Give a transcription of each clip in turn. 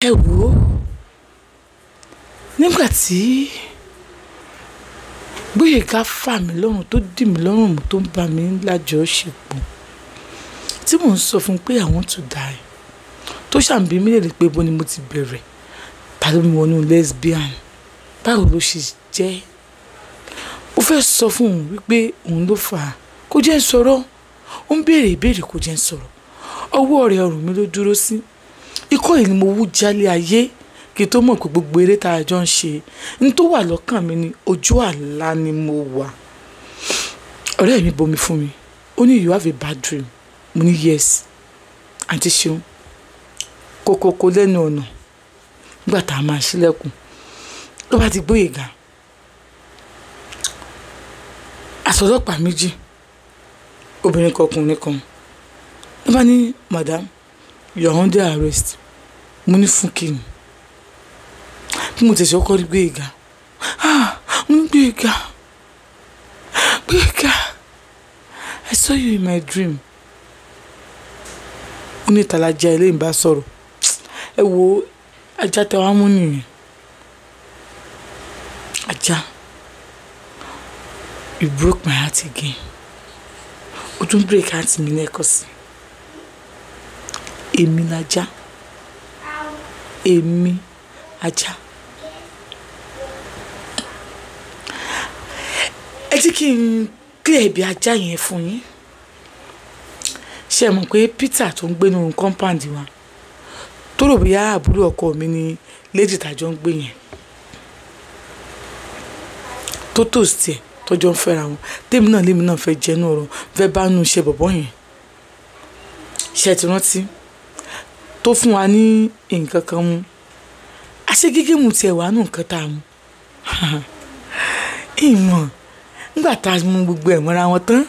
ẹ wò ó nígbà tí Gbóyèga fà mí lọ́rùn tó dì mí lọ́rùn mú tó ń bá mi lájọṣepọ̀ tí mò ń sọ fún pé I want to die tó ṣàǹbí mi lè pé bó ni mo ti bẹ̀rẹ̀ ta ló mú wọnú lesbian báwo ló ṣe jẹ́ ó fẹ́ sọ fún òun wípé òun ló fà á kó jẹ́ ń sọ̀rọ̀ ó ń béèrè ìbéèrè kó jẹ́ ń sọ̀rọ̀ ọwọ́ rẹ̀ ọrùn mi ló dúró sí ikọ́ yìí ni mo wú jálé ayé kí n tó mọ̀ pé gbogbo eré tá a jọ ń ṣe ní tó wà lọ́kàn mi ni ojú àlá ni mo wà ọ̀rẹ́ mi bomi fún mi ó ní you have a bad dream mo ní yes àǹtí ṣeun kókókó lẹ́nu ọ̀nà nígbà tá a máa ṣílẹ̀kùn ló bá ti Gbóyèga àsọlọ́pàá méjì obìnrin kan ọkùnrin kan ló bá ní madam you are under arrest mo ní fún kíni bí mo tẹ̀sí ọkọ rí Gbóyèga mo ní Gbóyèga I saw you in my dream ó ní ìtàlájà ilé ìbá sọ̀rọ̀ ẹ wo ajá tẹ wá mú nìyẹn ajá you broke my heart again ó tún break heart mi lẹ́ẹ̀kan sí èmi lajá èmi ajá ẹ jí kí n clear ibi ajá yẹn fún yín ṣe mọ̀ pé Peter tó ń gbé nínú compound wa tó rò bóyá àbúrò ọkọ mi ni lady tàjọ ń gbé yẹn tó tòsí ẹ̀ tọ́jọ́ ń fẹ́ra wọn tèmi náà fẹ́ jẹ́nu ọ̀rọ̀ fẹ́ bá nu iṣẹ́ bọ̀bọ́ yẹn ṣe ti rántí tó fún wa ní nǹkan kan mu àṣé gígé mu tiẹ̀ wà nù nǹkan tá a mu ìmọ̀ nígbà tá a mú gbogbo ẹ̀ mọ́ra wọn tán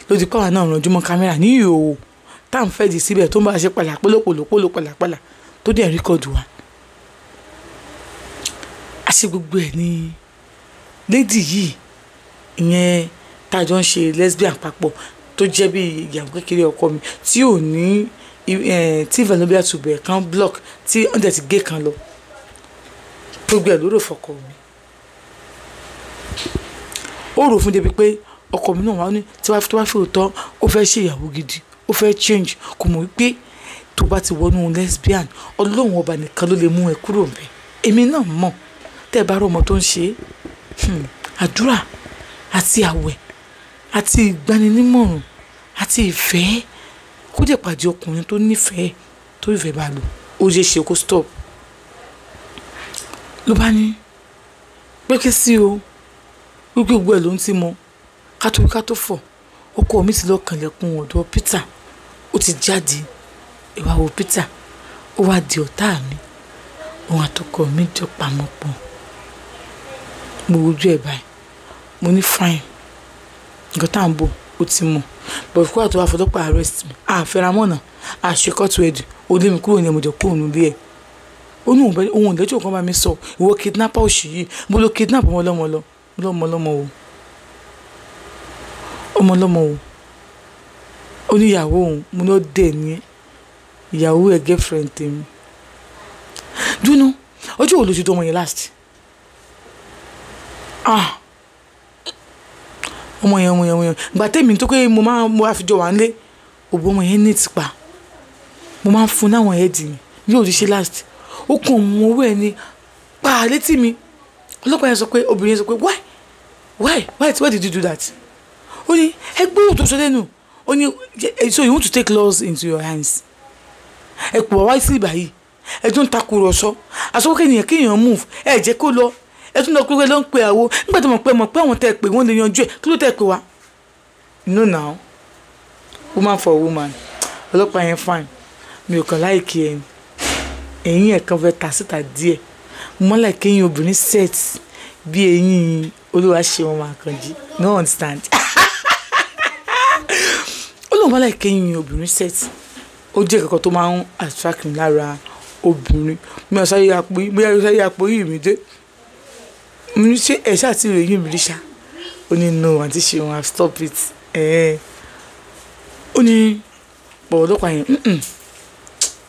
lójú pàwọn náà rànjú mọ́ kámẹ́rà ní ìhòòhò tá à ń fẹ́ di síbẹ̀ tó ń bá a ṣe pàlàpólòpólò pàlàpàlà tó dẹ̀ rẹ́kọ̀dù wa àṣé gbogbo ẹ̀ ní lady yìí ìyẹn tá a jọ ń ṣe lesbian papọ̀ tó jẹ́ bí ìyàwó kékeré ọkọ mi tí ò ní tí Zenobia tube kan block tí wọ́n dẹ̀ ti gé kan lọ gbogbo ẹ̀ ló rò fọkọ mi ó rò fún débi pé ọkọ mi náà wà ní tí wàá fi òótọ́ ó fẹ́ ṣe ìyàwó gidi ó fẹ́ change kò mọ̀ wípé tó bá ti wọnú lesbian ọlọ́run ọba nìkan ló lè mú ẹ kúrò ńbẹ̀ èmi náà mọ̀ tẹ́ ẹ bá rọ ọmọ tó ń ṣe àdúrà àti àwẹ̀ àti ìgbaninímọ̀ràn àti ìfẹ́ kó dẹ̀ pàdé ọkùnrin tó nífẹ̀ẹ́ tó ìfẹ́ bá lò ó yẹ ṣe kó stop ló bá ní pẹ́kẹ́ sí o gbogbo ẹ̀ ló ń ti mọ kátó fọ̀ ọkọ mi ti lọ kànlẹ̀kùn ọ̀dọ̀ Peter ó ti jáde ìwà wo Peter ó wá di ọ̀tá mi òun àtọkọ mi jọ pamọ́ pọ̀ mo wojú ẹ̀ báyìí mo ní fine nǹkan tá à ń bò ó ti mọ̀ but kó àtọwà fọlọ́pàá arrest mi àfẹ́ramọ́nà àṣekọ́tù ẹ̀dì ó lé mi kúrò ní ẹ̀mọ̀jọ̀ kúrò nílé ẹ̀ ó ní ohun ìlẹ́jọ́ kan bá mi sọ ìwọ kidnapper òṣì yìí mo lo kidnap ọmọlọ́mọ o ó ní ìyàwó òun mo ní ó dẹ̀ ní ìyàwó ẹ̀ girlfriend tèmi dúnú ọjọ́ wo lójú tó ọmọ yẹn last ọmọ yẹn gbà tèmi tó pé mo àfijọ́ wà nílé òbí ọmọ yẹn ní ìtìpa mo máa ń fún náwọn ẹ̀dì mi yóò rí ṣe last ó kàn mọ owó ẹ̀ ní pa létí mi ọlọ́pàá yẹn sọ pé obìnrin yẹn sọ pé why did you do that ó ní ẹgbẹ́ òtò sọ lẹ́nu ó ní so you want to take laws into your hands ẹ pọ̀ wá sí ìbàyí ẹ tún takùrọ̀sọ àsọkẹ́ kéèyàn move ẹ jẹ́ kó lọ ẹ tún lọ pé ló ń pe àwo nígbà tó mọ̀ pé àwọn tẹ́ ẹ pé wọ́n lè yanjú ẹ̀ kí ló tẹ́ ẹ pé wa no now woman for woman ọlọ́pàá yẹn fine mi ò kàn láìkí ẹ̀yìn ẹ̀yìn ẹ̀kan fẹ́ ta síta díẹ̀ mo mọ́ láìkí ẹ̀yìn obìnrin set bí ẹ̀yìn Olúwaṣeun Àkànjí no understand ó lóun mọ́ láìkí ẹ̀yìn obìnrin set ó jẹ́ kankan tó máa ń attract mi lára obìnrin mi ò sáyé àpò yìí mi dé mo ní ṣe ẹ̀ ṣáà tí ìròyìn yìí mi rí ṣá ó ní no àǹtí Ṣeun I've stop it ó ní bọ̀wọ̀ ọlọ́pàá yẹn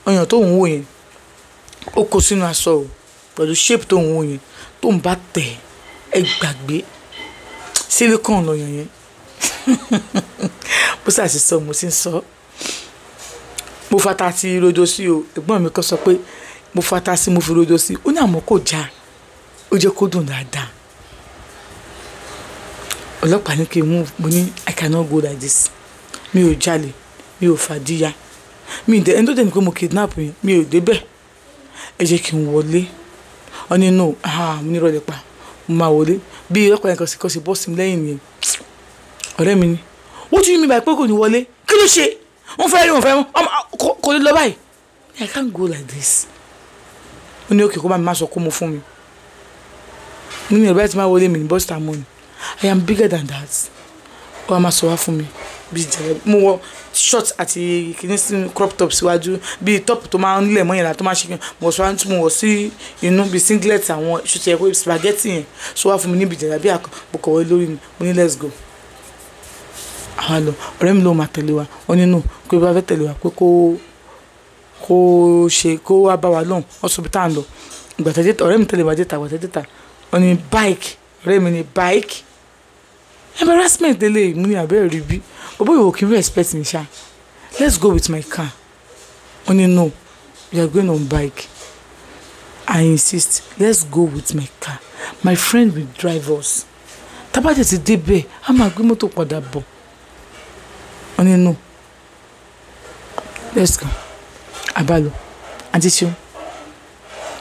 ọyàn tó ń wò yẹn ó kó sínú aṣọ o pẹ̀lú shape tó ń wò yẹn tó ń bá tẹ̀ ẹ gbàgbé silicone lọ́yàn yẹn bó ṣàṣì sọ mo sì ń sọ mo fata sí rojo sí o ẹ̀gbọ́n mi kan sọ pé mo fata sí mo fi rojo sí ó ní àmọ́ kò já ó jẹ́ kó dùn dáadáa ọlọ́pàá ní kí n move mo ní I cannot go like this mi ò jalè mi ò fàdíyà mi ìdẹ ẹni tó dẹ̀ ní pé mo kidnap yẹn mi ò débẹ̀ ẹ jẹ́ kí n wọlé ọ ní no mo ní rọlẹ̀ pa mo máa wọlé bí ọlọ́pàá yẹn kan sì bọ́ sí mi lẹ́yìn nìyẹn ọ̀rẹ́ mi ni ó tún yín mi báyìí pé kò ní wọlé kí ló ṣe wọ́n fẹ́ rí wọn fẹ́ mọ́ kò lè lọ báyìí I can't go like this ó ní òkè kó bá mi má sọ kó mo fún mi mo ní ìrọ̀bá tí máa wọlé mi ní bọ́sítà mọ́ ni I am bigger than that ó wá máa sọ wá fún mi bí jẹrẹ mo wọ short àti kìíní sí crop top síwájú bí top tó máa ń lẹ̀ mọ́ yẹn la tó máa ṣe kí mo wọ̀ sí inú bí singlet àwọn ṣùtì ẹ̀kọ́ spaghetti yẹn sọ wá fún mi níbi jẹrẹ bí àkọ́kọ́ lórí ni mo ní let's go àwọn lọ ọ̀rẹ́ mi ló máa tẹ̀lé wa wọ́n nínú pé bá fẹ́ tẹ̀lé wa pé kó wá bá wa lọ́hùn ọ̀sùn bí tá à ń lọ ìgbàtẹ́jẹ́ta ọ̀rẹ́ mi tẹ̀lé wa jẹ́ta ìgbàtẹ́jẹ́ta wọ́n ní bike ọ̀rẹ́ mi ní bike embarrassment délé mú ní abẹ́rẹ́ rí bí bọ́bọ́ ìwò kí n respect mi ṣá let's go with my car wọ́n ní no we are going on bike I insist let's go with my car my friend will drive us tábàtẹ̀ ti débẹ̀ a máa gbé mọ́tò padà bọ̀ wọ́n ní no let's go abalo àti ṣeun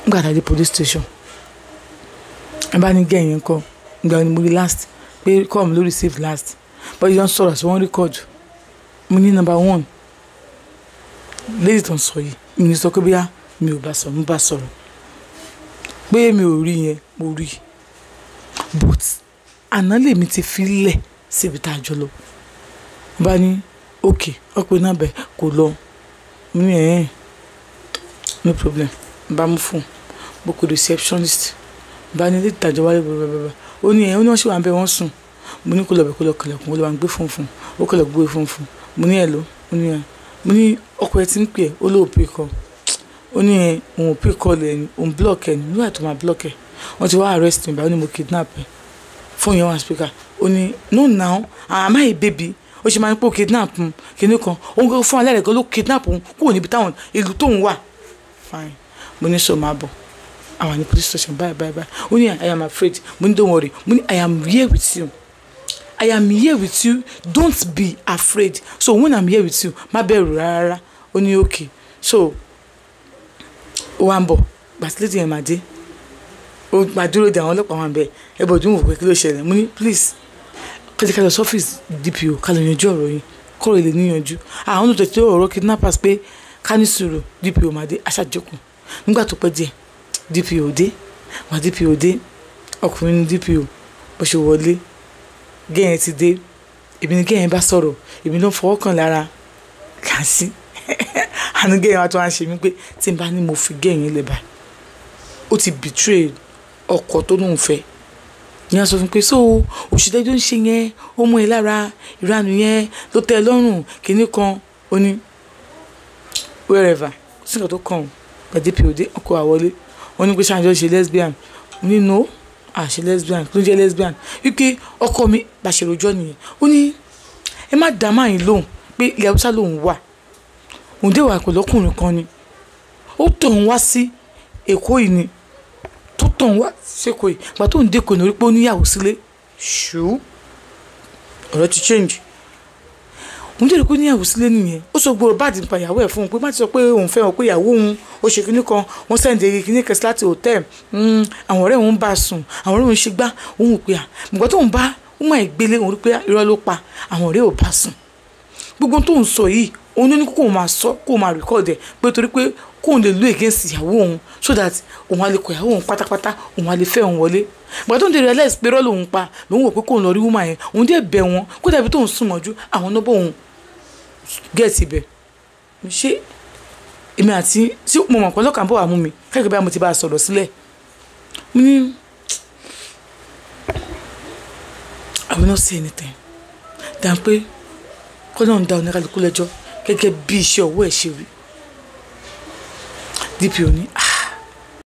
nígbà tá a dé police station ẹ bá ní gẹ̀yìn kọ́ ìgbà ni mo rí last pé kọ́ mi ló receive last but you don sọ̀rọ̀ sí wọ́n record mo ní number 1 lady tó ń sọ yìí mi ní sọ pé bóyá mi ò bá sọ̀rọ̀ mo bá sọ̀rọ̀ pé mi ò rí yẹn mo rí but àná lèmi ti fi lẹ̀ síbi tá a jọ lọ bá ní ok ọ̀pẹ náà bẹ̀ kò lọ mo ní no problem bá mú fún bó kò receptionist bá ní ilé ìtajà wáyé bàbàbà ó ní wọ́n ṣe wà ń bẹ wọ́n sùn mo ní kó lọ bẹ̀ kó lọ kẹlẹ̀kùn ó lọ wà ń gbé fún ó kẹlẹ̀ gbé fún mo ní ẹ̀lò mo ní ọkọ ẹ ti ń pè ẹ́ ó lóò pè kọ́ ó ní òun ò pè kọ́ lẹ̀ ní òun block ẹ̀ nígbà tó máa block ẹ̀ wọ́n ti wá arrest mi báyìí ó ní mo kidnap ẹ̀ fún yẹn wà speaker ó ní no now am I a baby ó ṣe máa ń pò kidnap kìíní kan òun kò fún alẹ́ rẹ̀ gan ló kidnap òun kúrò níbi táwọn ìlú tóun wà fine mo ní sọ máa bọ̀ àwọn ní police station bye ó ní I am afraid mo ní don't worry mo ní I am here with you I am here with you don't be afraid so when I'm here with you má bẹ̀rù rárá ó ní okay so ó wá ń bọ̀ gbàtílédì ẹ̀ máa dé ó máa dúró de àwọn ọlọ́pàá wọn bẹ́ẹ̀ ẹ bọ̀ dún wò pé kí ló ṣẹlẹ̀ mo ní please kẹ́lẹ́ sọ́fíìsì DPO ká lè yanjú ọ̀rọ̀ yìí kọ́rọ̀ ilé níyanjú àwọn tó tẹ̀sí ọ̀rọ̀ kidnappers pé ká ní sùúrù DPO máa dé aṣáájókòó nígbà tó pẹ́ díẹ̀ DPO dé wà DPO dé ọkùnrin ní DPO bó ṣe wọlé gẹ́yìn ti dé èmi ní gẹ́yìn bá sọ̀rọ̀ èmi ló ń fọwọ́ kàn lára kà sí àánú gẹ́yìn wa tó wá ń ṣe mí pé tí n bá ní mo fi gẹ́yìn lẹ̀ báyìí ó ti betray ọkọ tó lóun fẹ́ ní a sọ fún pé so òṣìṣẹ́ tó ń ṣe yẹn ó mú ẹ lára ìranù yẹn ló tẹ́ ẹ lọ́rùn kìíní kan ó ní wherever sí nǹkan tó kàn ọ́ DPO dé ọkọ̀ àwọlé wọ́n ní pé ṣáàjọ́ ṣe lesbian ní no ṣe lesbian ló jẹ́ lesbian wípé ọkọ mi bá ṣe rojọ́ nìyẹn ó ní ẹ má dá máa yín lóhùn pé ilẹ̀ haúsá lòun wà òun dé wà pẹ̀lú ọkùnrin kan ni ó tàn wá sí èkó yìí ni tó tàn wá sékòó yìí gbà tó ń dẹ́kun ní orí pé ó níyàwó sílé ṣù ọ̀rọ̀ ti change òun dẹ́rẹ́ pé níyàwó sílé nìyẹn ó sọ gbòòrò báàdì nípa ìyàwó ẹ̀ fún un pé má ti sọ pé òun fẹ́ wọn pé ìyàwó òun ó ṣe kíní kan wọ́n sẹ́ǹdẹ̀ kíní kẹsì láti hòtẹ́ẹ̀lì àwọn ọ̀rẹ́ òun bá a sùn àwọn ọ̀rẹ́ òun ṣe gbá òun pé nígbà tóun bá òun àìgbélé òun rí pé irọ́ ló pa àwọn ọ̀rẹ́ ò bá sùn gbogbo tóun sọ yìí òun ní kóun máa sọ kóun máa record ẹ̀ pé torí pé kóun lè lo against ìyàwó òun so that òun á lè kọ ìyàwó òun pátápátá òun á lè fẹ́ òun wọlé ìgbà tóun dé realize pé irọ́ lòun pa lòun wò pé kóun lọ rí woman yẹn òun dé bẹ̀ wọ́n kó dàbí tóun sùn mọ́jú àwọn náà bọ̀ òun gẹ̀ẹ́sì ibẹ̀ ṣé èmi àti tí mo mọ̀ pé lọ́kàn bọ̀ wà mú mi kẹ́kẹ́ bá mo ti bá a sọ̀rọ̀ sílẹ̀ mo ní I will not say anything dàn pé kọ́nà ń da oníkàlùkù lẹ́jọ́ gẹ́gẹ́ bí iṣẹ́ ọwọ́ ẹ̀ ṣe rí DPO ní